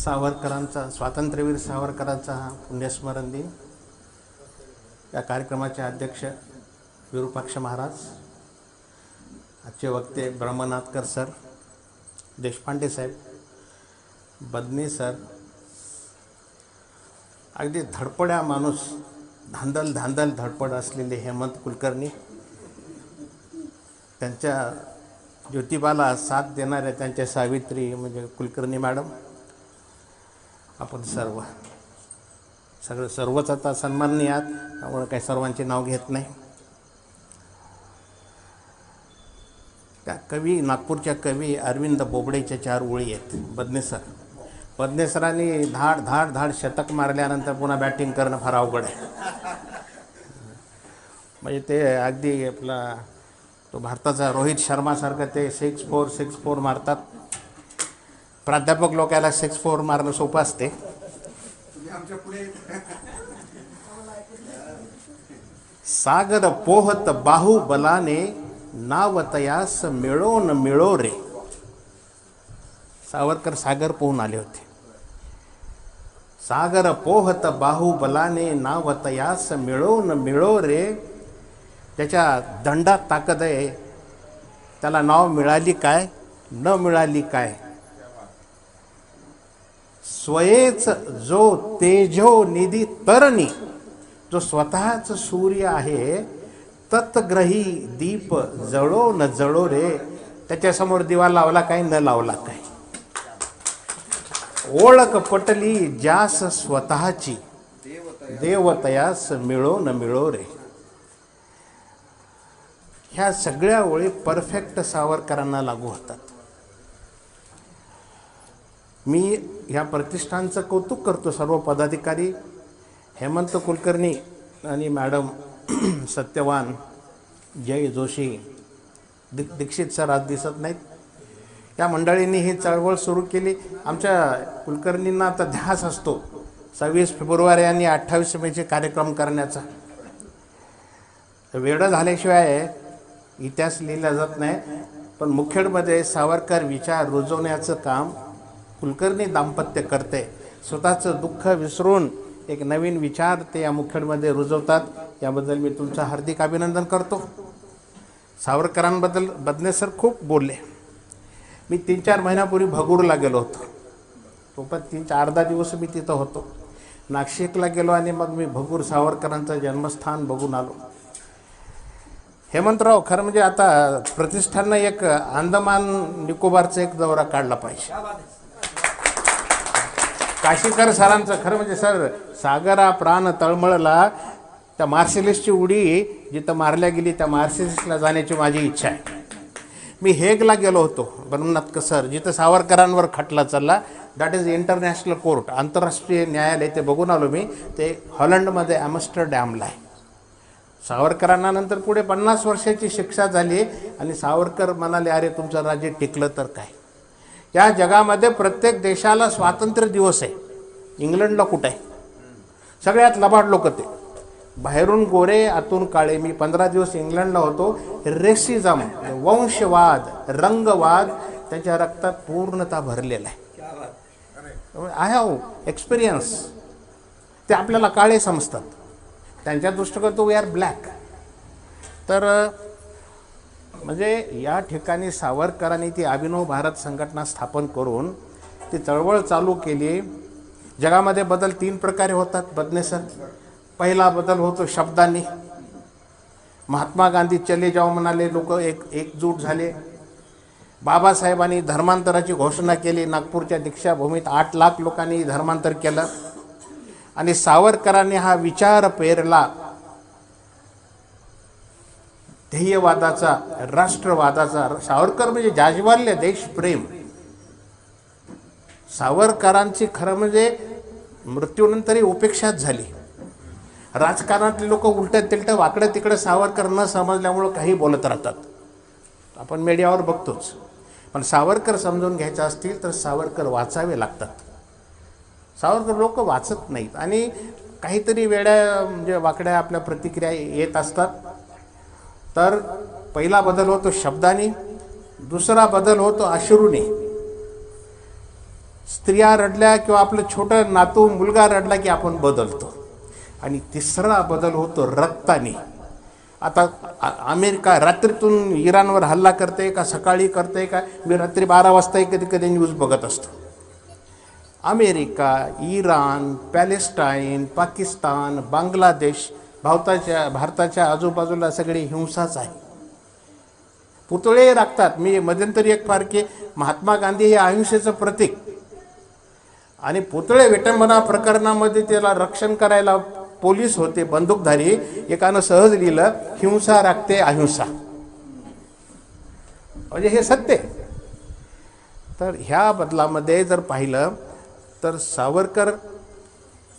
सावरकरांचा स्वातंत्र्यवीर सावरकरांचा हा पुण्यस्मरण दिन. या कार्यक्रमाचे अध्यक्ष विरूपाक्ष महाराज, आजचे वक्ते ब्रह्मनाथकर सर, देशपांडे साहेब, बदने सर, अगदी धडपड्या माणूस, धांदल धडपड असलेले हेमंत कुलकर्णी, त्यांच्या ज्योतिबाला साथ देणाऱ्या त्यांच्या सावित्री म्हणजे कुलकर्णी मॅडम, आपण सर्वच आता सन्माननीय आहात, त्यामुळे काही सर्वांचे नाव घेत नाही. त्या कवी, नागपूरच्या कवी अरविंद बोबडेच्या 4 ओळी आहेत. बदने सरांनी धाड शतक मारल्यानंतर पुन्हा बॅटिंग करणं फार अवघड आहे. म्हणजे ते अगदी आपला तो भारताचा रोहित शर्मासारखं ते 6-4 मारतात. प्राध्यापक लोकांना 6-4 मारणं सोपं असते. सागर पोहत बाहुबलाने, नावतयास मिळो न मिळो रे. सावरकर सागर पोहून आले होते. सागर पोहत बाहुबलाने, नावतयास मिळो न मिळो रे. त्याच्या दंडात ताकद आहे. त्याला नाव मिळाली काय न मिळाली काय. स्वयेच जो तेजो निधी तरणी, जो स्वतःच सूर्य आहे, तत्ग्रही दीप जळो न जळो रे. त्याच्यासमोर दिवा लावला काय न लावला काय. ओळख पटली ज्यास स्वतःची, देवतयास मिळो न मिळो रे. ह्या सगळ्या ओळी परफेक्ट सावरकरांना लागू होतात. मी ह्या प्रतिष्ठानचं कौतुक करतो. सर्व पदाधिकारी, हेमंत कुलकर्णी आणि मॅडम सत्यवान, जय जोशी, दीक्षित सर आज दिसत नाहीत. या मंडळींनी ही चळवळ सुरू केली. आमच्या कुलकर्णींना आता ध्यास असतो 26 फेब्रुवारी आणि 28 मेचे कार्यक्रम करण्याचा. वेडं झाल्याशिवाय इतिहास लिहिला जात नाही. पण मुखेडमध्ये सावरकर विचार रुजवण्याचं काम कुलकर्णी दाम्पत्य करते. स्वतःचं दुःख विसरून एक नवीन विचार ते या मुखेडमध्ये रुजवतात. याबद्दल मी तुमचं हार्दिक अभिनंदन करतो. सावरकरांबद्दल बदने सर खूप बोलले. मी 3-4 महिन्यापूर्वी भगूरला गेलो होतो. तो पण 3-4 दिवस मी तिथं होतो. नाशिकला गेलो आणि मग मी भगूर सावरकरांचं जन्मस्थान बघून आलो. हेमंतराव, खरं म्हणजे आता प्रतिष्ठाननं एक अंदमान निकोबारचा एक दौरा काढला पाहिजे. काशीकर सरांचं, खरं म्हणजे सर, सागरा प्राण तळमळला. त्या मार्शलिस्टची उडी जिथं मारल्या गेली त्या मार्शलिस्टला जाण्याची माझी इच्छा आहे. मी हेगला गेलो होतो, ब्रह्मनाथकर सर, जिथं सावरकरांवर खटला चालला. दॅट इज इंटरनॅशनल कोर्ट, आंतरराष्ट्रीय न्यायालय. ते बघून आलो मी. ते हॉलंडमध्ये ॲम्स्टरडॅमला आहे. सावरकरांना नंतर पुढे 50 वर्षाची शिक्षा झाली आणि सावरकर म्हणाले, अरे तुमचं राज्य टिकलं तर काय. या जगामध्ये प्रत्येक देशाला स्वातंत्र्य दिवस आहे. इंग्लंडला कुठं आहे. सगळ्यात लबाड लोक ते, बाहेरून गोरे आतून काळे. मी 15 दिवस इंग्लंडला होतो. रेसिझम, वंशवाद, रंगवाद त्यांच्या रक्तात पूर्णतः भरलेला आहे. I have experience. ते आपल्याला काळे समजतात. त्यांच्या दृष्टिकोनातून वी आर ब्लॅक. तर म्हणजे या ठिकाणी सावरकरांनी ती अभिनव भारत संघटना स्थापन करून ती चळवळ चालू केली. जगामध्ये बदल 3 प्रकारे होतात बदने सर. पहिला बदल होतो शब्दांनी. महात्मा गांधी चले जाओ म्हणाले, लोक एकजूट झाले. बाबासाहेबांनी धर्मांतराची घोषणा केली. नागपूरच्या दीक्षाभूमीत 8 लाख लोकांनी धर्मांतर केलं. आणि सावरकरांनी हा विचार पेरला, ध्येयवादाचा, राष्ट्रवादाचा. सावरकर म्हणजे जाज्वल्य देशप्रेम. सावरकरांची खरं म्हणजे मृत्यूनंतरही उपेक्षाच झाली. राजकारणातले लोक उलटं तिलटं वाकडं तिकडं सावरकर न समजल्यामुळं काही बोलत राहतात. आपण मीडियावर बघतोच. पण सावरकर समजून घ्यायचं असतील तर सावरकर वाचावे लागतात. सावरकर लोक वाचत नाहीत आणि काहीतरी वेड्या म्हणजे वाकड्या आपल्या प्रतिक्रिया येत असतात. तर पहिला बदल होतो शब्दाने, दुसरा बदल होतो अश्रूने. स्त्रिया रडल्या किंवा आपलं छोटं नातू मुलगा रडला की आपण बदलतो. आणि तिसरा बदल होतो रक्ताने. आता अमेरिका रात्रीतून इराणवर हल्ला करते का सकाळी करते का, मी रात्री 12 वाजता कधी कधी न्यूज बघत असतो. America, Iran, Palestine, Pakistan, Bangladesh, भारताच्या आजूबाजूला सगळी हिंसाच आहे. पुतळे राखतात. मी मध्यंतरी एक पार की महात्मा गांधी हे अहिंसेचं प्रतीक, आणि पुतळे विटंबना प्रकरणामध्ये त्याला रक्षण करायला पोलीस होते बंदूकधारी, एकानं सहज लिहिलं हिंसा राखते अहिंसा. म्हणजे हे सत्य. तर ह्या बदलामध्ये जर पाहिलं तर सावरकर,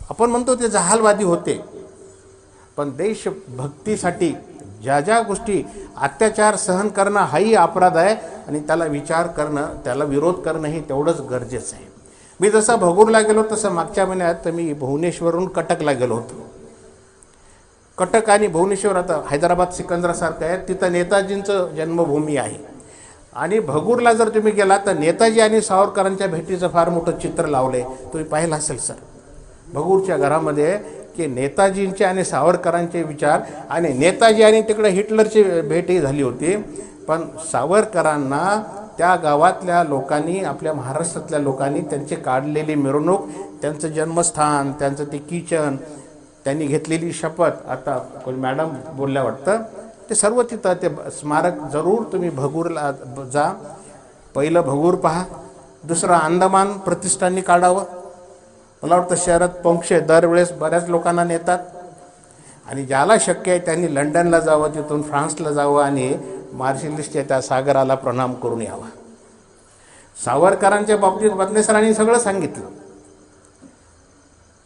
आपण म्हणतो ते जहालवादी होते, पण देशभक्तीसाठी ज्या ज्या गोष्टी, अत्याचार सहन करणं हाही अपराध आहे आणि त्याला विचार करणं, त्याला विरोध करणं हे तेवढंच गरजेचं आहे. मी जसं भगूरला गेलो तसं मागच्या महिन्यात मी भुवनेश्वरहून कटकला गेलो होतो. कटक आणि भुवनेश्वर आता हैदराबाद सिकंदरासारखं आहे, तिथं नेताजींचं जन्मभूमी आहे. आणि भगूरला जर तुम्ही गेला तर नेताजी आणि सावरकरांच्या भेटीचं फार मोठं चित्र लावलंय, तुम्ही पाहिलं असेल सर भगूरच्या घरामध्ये, की नेताजींचे आणि सावरकरांचे विचार, आणि नेताजी आणि तिकडे हिटलरची भेटही झाली होती. पण सावरकरांना त्या गावातल्या लोकांनी, आपल्या महाराष्ट्रातल्या लोकांनी त्यांची काढलेली मिरवणूक, त्यांचं जन्मस्थान, त्यांचं ते किचन, त्यांनी घेतलेली शपथ, आता कोणी मॅडम बोलल्या वाटतं, ते सर्व तिथं ते स्मारक जरूर तुम्ही भगूरला जा. पहिलं भगूर पहा, दुसरं अंदमान प्रतिष्ठाननी काढावं. मला वाटतं शहरात पंक्षे दरवेळेस बऱ्याच लोकांना नेतात, आणि ज्याला शक्य आहे त्यांनी लंडनला जावं, तिथून फ्रान्सला जावं आणि मार्शलिसच्या त्या सागराला प्रणाम करून यावा. सावरकरांच्या बाबतीत बदने सरांनी सगळं सांगितलं.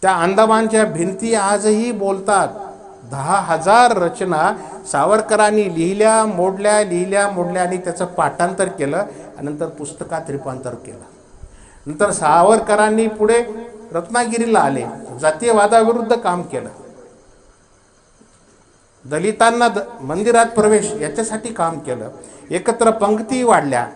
त्या अंदमानच्या भिंती आजही बोलतात. 10,000 रचना सावरकरांनी लिहिल्या मोडल्या आणि त्याचं पाठांतर केलं, आणि नंतर पुस्तकात रूपांतर केलं. नंतर सावरकरांनी पुढे रत्नागिरीला आले, जातीयवादाविरुद्ध काम केलं, दलितांना मंदिरात प्रवेश याच्यासाठी काम केलं, एकत्र पंक्ती वाढल्या.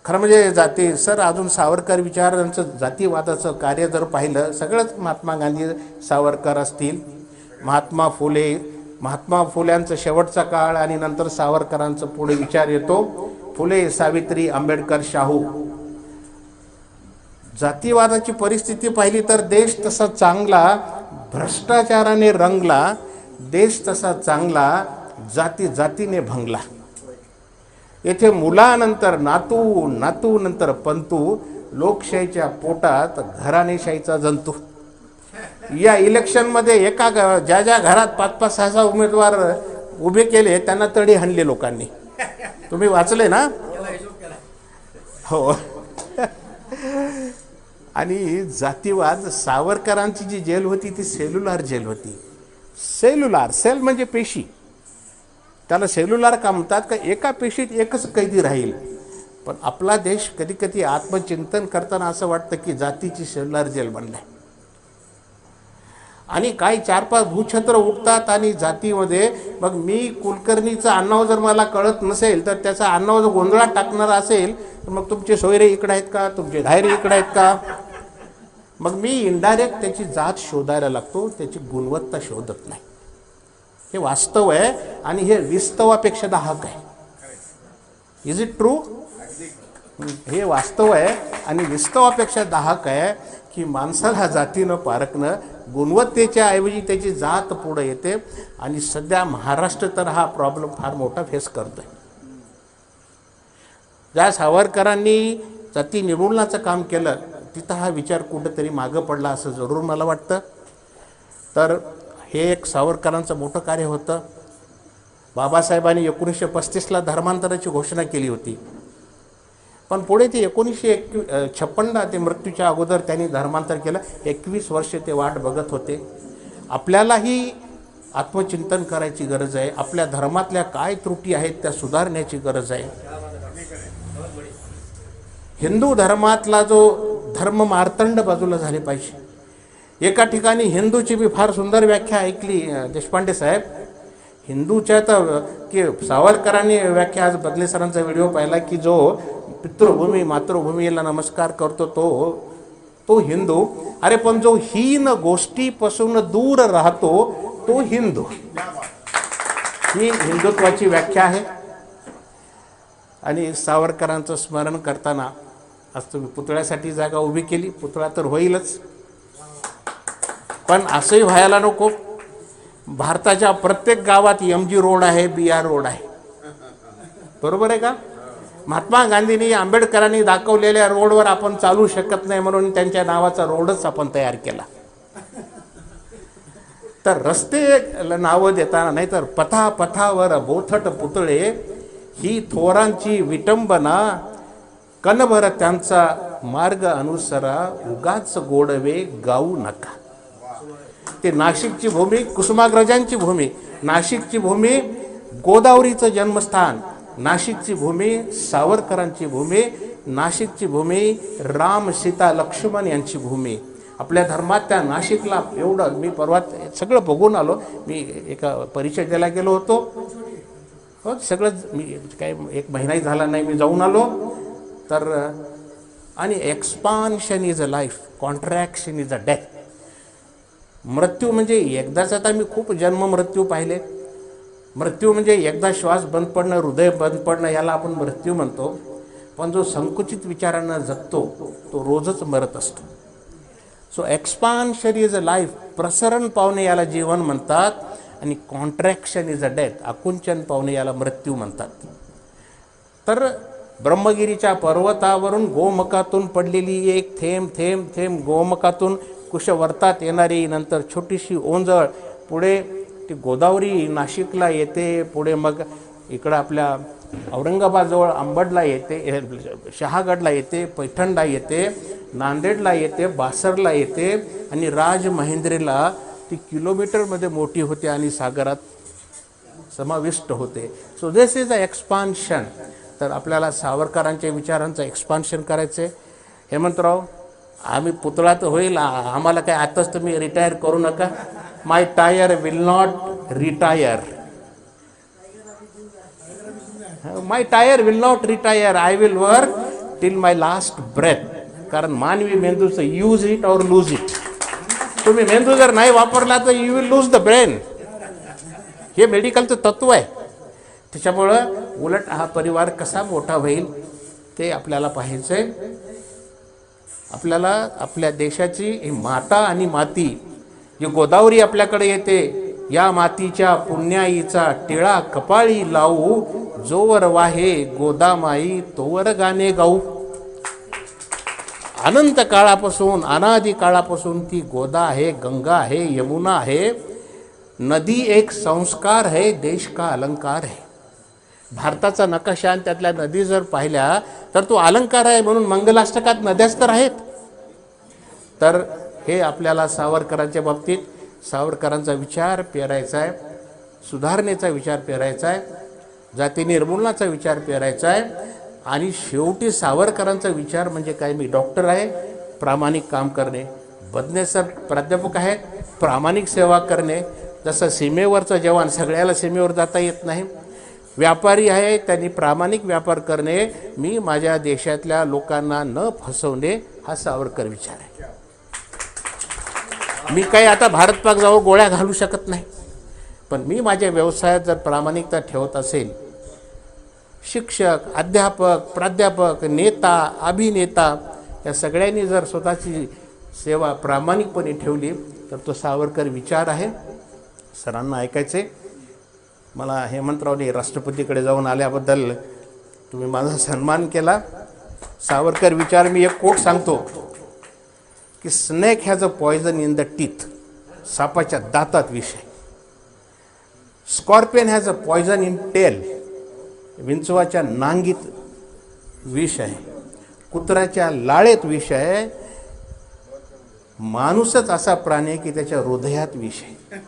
खरं म्हणजे जाती सर, अजून सावरकर विचारांचं जातीवादाचं कार्य जर पाहिलं, सगळंच महात्मा गांधी सावरकर असतील, महात्मा फुल्यांचं शेवटचा काळ आणि नंतर सावरकरांचं पुढे विचार येतो, फुले, सावित्री, आंबेडकर, शाहू. जातीवादाची परिस्थिती पाहिली तर देश तसा चांगला भ्रष्टाचाराने रंगला, देश तसा चांगला जातीने भंगला. येथे मुलानंतर नातू, नातू नंतर पंतू, लोकशाहीच्या पोटात घराणेशाहीचा जंतू. या इलेक्शनमध्ये ज्या ज्या घरात 5-5, 6-6 उमेदवार उभे केले त्यांना तडी हाणले लोकांनी. तुम्ही वाचले ना? हो. आणि जातीवाद, सावरकरांची जी जेल होती ती सेल्युलर जेल होती. सेल म्हणजे पेशी, त्याला सेल्युलर का म्हणतात, का एका पेशीत एकच कैदी राहील. पण आपला देश कधी कधी आत्मचिंतन करताना असं वाटतं की जातीची सेल्युलर जेल बनलाय. आणि काही 4-5 भूछत्र उठतात आणि जातीमध्ये, मग मी कुलकर्णीचं आडनाव जर मला कळत नसेल तर त्याचा आडनाव जर गोंधळात टाकणार असेल तर मग तुमचे सोयरे इकडे आहेत का, तुमचे धायरे इकडे आहेत का. मग मी इनडायरेक्ट त्याची जात शोधायला लागतो, त्याची गुणवत्ता शोधत नाही. हे वास्तव आहे आणि हे विस्तवापेक्षा दाहक आहे. Is it true? हे वास्तव आहे आणि विस्तवापेक्षा दाहक आहे की माणसाला जातीनं पारखणं, गुणवत्तेच्या ऐवजी त्याची जात पुढे येते. आणि सध्या महाराष्ट्र तर हा प्रॉब्लेम फार मोठा फेस करतोय. ज्या सावरकरांनी जाती निर्मूलनाचं काम केलं तिथं हा विचार कुठंतरी मागं पडला असं जरूर मला वाटतं. तर हे एक सावरकरांचं मोठं कार्य होतं. बाबासाहेबांनी 1935ला धर्मांतराची घोषणा केली होती, पण पुढे ते 1956 ते मृत्यूच्या अगोदर त्यांनी धर्मांतर केलं. 21 वर्ष ते वाट बघत होते. आपल्यालाही आत्मचिंतन करायची गरज आहे. आपल्या धर्मातल्या काय त्रुटी आहेत त्या सुधारण्याची गरज आहे. हिंदू धर्मातला जो धर्म मार्तंड बाजूला झाले पाहिजे. एका ठिकाणी हिंदूची मी फार सुंदर व्याख्या ऐकली देशपांडे साहेब. हिंदूच्या तर की सावरकरांनी व्याख्या, आज बदले सरांचा व्हिडिओ पाहिला, की जो पितृभूमी मातृभूमीला नमस्कार करतो तो तो हिंदू. अरे पण जो हीन गोष्टीपासून दूर राहतो तो हिंदू. ही हिंदुत्वाची व्याख्या आहे. आणि सावरकरांचं स्मरण करताना आज तुम्ही पुतळ्यासाठी जागा उभी केली, पुतळा तर होईलच, पण असंही व्हायला नको. भारताच्या प्रत्येक गावात MG रोड आहे, BR रोड आहे, बरोबर आहे का? महात्मा गांधींनी, आंबेडकरांनी दाखवलेल्या रोडवर आपण चालू शकत नाही म्हणून त्यांच्या नावाचा रोडच आपण तयार केला. तर रस्ते नावं देताना, नाही तर पथापथावर बोथट पुतळे ही थोरांची विटंबना, कणभर त्यांचा मार्ग अनुसरा, उगाच गोडवे गाऊ नका. ते नाशिकची भूमी कुसुमाग्रजांची भूमी, नाशिकची भूमी गोदावरीचं जन्मस्थान, नाशिकची भूमी सावरकरांची भूमी, नाशिकची भूमी राम सीता लक्ष्मण यांची भूमी. आपल्या धर्मात त्या नाशिकला एवढं, मी परवा सगळं बघून आलो. मी एका परिषदेला गेलो होतो, हो सगळं, मी काय 1 महिनाही झाला नाही, मी जाऊन आलो. तर आणि expansion is a life, contraction is a death. मृत्यू म्हणजे एकदाच, आता मी खूप जन्म मृत्यू पाहिले. मृत्यू म्हणजे एकदा श्वास बंद पडणं, हृदय बंद पडणं, याला आपण मृत्यू म्हणतो. पण जो संकुचित विचारांना जगतो तो रोजच मरत असतो. So expansion is a life, प्रसरण पावणे याला जीवन म्हणतात, आणि कॉन्ट्रॅक्शन इज अ डेथ, आकुंचन पावणे याला मृत्यू म्हणतात. तर ब्रह्मगिरीच्या पर्वतावरून गोमकातून पडलेली एक थेंब थेंब थेंब गोमकातून कुशवर्तात येणारी, नंतर छोटीशी ओंजळ, पुढे ती गोदावरी नाशिकला येते, पुढे मग इकडं आपल्या औरंगाबादजवळ अंबडला येते, शहागडला येते, पैठणला येते, नांदेडला येते, बासरला येते, आणि राजमहेंद्रीला ती किलोमीटरमध्ये मोठी होते आणि सागरात समाविष्ट होते. So this is a expansion. तर आपल्याला सावरकरांच्या विचारांचं एक्सपान्शन करायचं आहे. हेमंतराव, आम्ही पुतळा तर होईल, आम्हाला काय आताच तुम्ही रिटायर करू नका. My tyre will not retire, my tyre will not retire, I will work till my last breath. कारण मानवी मेंदूचं use it or lose it. तुम्ही मेंदू जर नाही वापरला तर you will lose the brain. हे मेडिकलचं तत्व आहे. त्याच्यामुळं उलट हा परिवार कसा मोठा होईल ते आपल्याला पाहायचं आहे. आपल्याला आपल्या देशाची माता आणि माती, जी गोदावरी आपल्याकडे येते, या मातीच्या पुण्याईचा टिळा कपाळी लावू, जोवर वाहे गोदामाई तोवर गाणे गाऊ. अनंत काळापासून, अनादी काळापासून ती गोदा आहे, गंगा आहे, यमुना आहे. नदी एक संस्कार है, देश का अलंकार है. भारताचा नकाशा आणि त्यातल्या नदी जर पाहिल्या तर तो अलंकार आहे. म्हणून मंगलाष्टकात नद्याच तर आहेत. तर हे आपल्याला सावरकरांच्या बाबतीत सावरकरांचा विचार पेरायचा आहे, सुधारणेचा विचार पेरायचा आहे, जाती निर्मूलनाचा विचार पेरायचा आहे. आणि शेवटी सावरकरांचा विचार म्हणजे काय? मी डॉक्टर आहे, प्रामाणिक काम करणे. बदनेसर प्राध्यापक आहेत, प्रामाणिक सेवा करणे. जसं सीमेवरचा जवान, सगळ्याला सीमेवर जाता येत नाही. व्यापारी आहे, त्यांनी प्रामाणिक व्यापार करणे. मी माझ्या देशातल्या लोकांना न फसवणे, हा सावरकर विचार आहे. मी काही आता भारत पाक जाऊ गोळ्या घालू शकत नाही, पण मी माझ्या व्यवसायात जर प्रामाणिकता ठेवत असेल, शिक्षक, अध्यापक, प्राध्यापक, नेता, अभिनेता या सगळ्यांनी जर स्वतःची सेवा प्रामाणिकपणे ठेवली तर तो सावरकर विचार आहे. सरांना ऐकायचे. मला हेमंतरावने राष्ट्रपतीकडे जाऊन आल्याबद्दल तुम्ही माझा सन्मान केला. सावरकर विचार मी एक कोट सांगतो की snake has a poison in the teeth. सापाच्या दातात विष आहे. Scorpion has a poison in tail. विंचवाच्या नांगीत विष आहे. कुत्र्याच्या लाळेत विष आहे. माणूसच असा प्राणी आहे की त्याच्या हृदयात विष आहे.